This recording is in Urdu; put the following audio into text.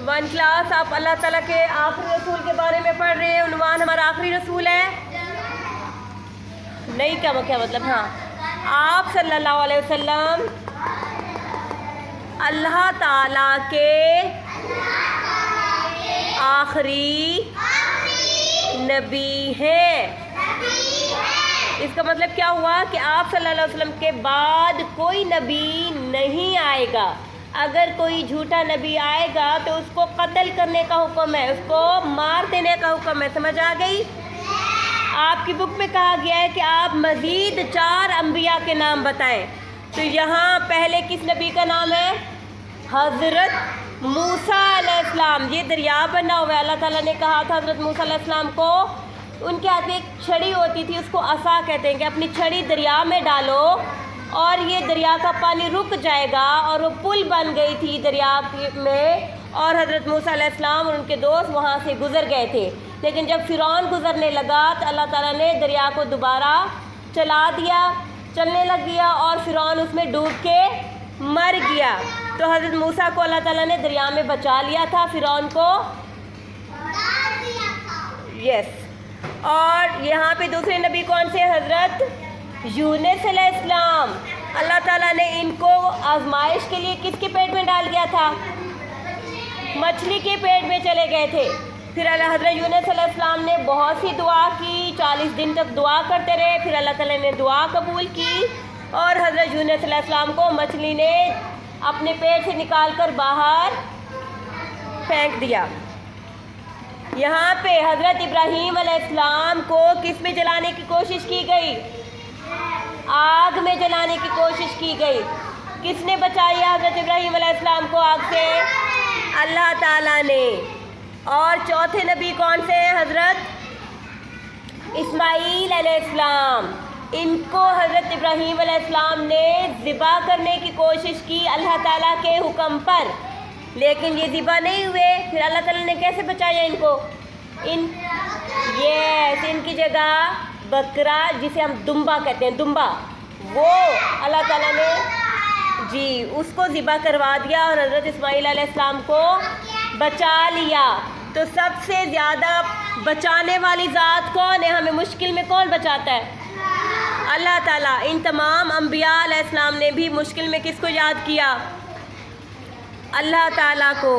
ون کلاس آپ اللہ تعالیٰ کے آخری رسول کے بارے میں پڑھ رہے ہیں. عنوان ہمارا آخری رسول ہے. نہیں کیا مطلب؟ ہاں، آپ صلی اللہ علیہ وسلم اللہ تعالیٰ کے آخری نبی ہیں. اس کا مطلب کیا ہوا کہ آپ صلی اللہ علیہ وسلم کے بعد کوئی نبی نہیں آئے گا. اگر کوئی جھوٹا نبی آئے گا تو اس کو قتل کرنے کا حکم ہے، اس کو مار دینے کا حکم ہے. سمجھ آ گئی؟ آپ کی بک میں کہا گیا ہے کہ آپ مزید 4 انبیاء کے نام بتائیں. تو یہاں پہلے کس نبی کا نام ہے؟ حضرت موسیٰ علیہ السلام. یہ دریا بنا ہوا ہے. اللہ تعالیٰ نے کہا تھا حضرت موسیٰ علیہ السلام کو، ان کے ہاتھ میں ایک چھڑی ہوتی تھی، اس کو عصا کہتے ہیں، کہ اپنی چھڑی دریا میں ڈالو اور یہ دریا کا پانی رک جائے گا. اور وہ پل بن گئی تھی دریا میں، اور حضرت موسیٰ علیہ السلام اور ان کے دوست وہاں سے گزر گئے تھے. لیکن جب فرعون گزرنے لگا تو اللہ تعالیٰ نے دریا کو دوبارہ چلا دیا، چلنے لگ گیا، اور فرعون اس میں ڈوب کے مر گیا. تو حضرت موسیٰ کو اللہ تعالیٰ نے دریا میں بچا لیا تھا، فرعون کو یس. اور یہاں پہ دوسرے نبی کون سے؟ حضرت یونس علیہ السلام. اللہ تعالیٰ نے ان کو آزمائش کے لیے کس کے پیٹ میں ڈال دیا تھا؟ مچھلی کے پیٹ میں چلے گئے تھے. پھر حضرت یونس علیہ السلام نے بہت سی دعا کی، 40 دن تک دعا کرتے رہے. پھر اللہ تعالیٰ نے دعا قبول کی اور حضرت یونس علیہ السلام کو مچھلی نے اپنے پیٹ سے نکال کر باہر پھینک دیا. یہاں پہ حضرت ابراہیم علیہ السلام کو کس میں جلانے کی کوشش کی گئی؟ آگ میں جلانے کی کوشش کی گئی. کس نے بچایا حضرت ابراہیم علیہ السلام کو آگ سے؟ اللہ تعالیٰ نے. اور چوتھے نبی کون سے ہیں؟ حضرت اسماعیل علیہ السلام. ان کو حضرت ابراہیم علیہ السلام نے ذبح کرنے کی کوشش کی اللہ تعالیٰ کے حکم پر، لیکن یہ ذبح نہیں ہوئے. پھر اللہ تعالیٰ نے کیسے بچایا ان کو؟ ان کی جگہ بکرا، جسے ہم دمبا کہتے ہیں، دمبا، وہ اللہ تعالیٰ نے اس کو ذبح کروا دیا اور حضرت اسماعیل علیہ السلام کو بچا لیا. تو سب سے زیادہ بچانے والی ذات کون ہے؟ ہمیں مشکل میں کون بچاتا ہے؟ اللہ تعالیٰ. ان تمام انبیاء علیہ السلام نے بھی مشکل میں کس کو یاد کیا؟ اللہ تعالیٰ کو.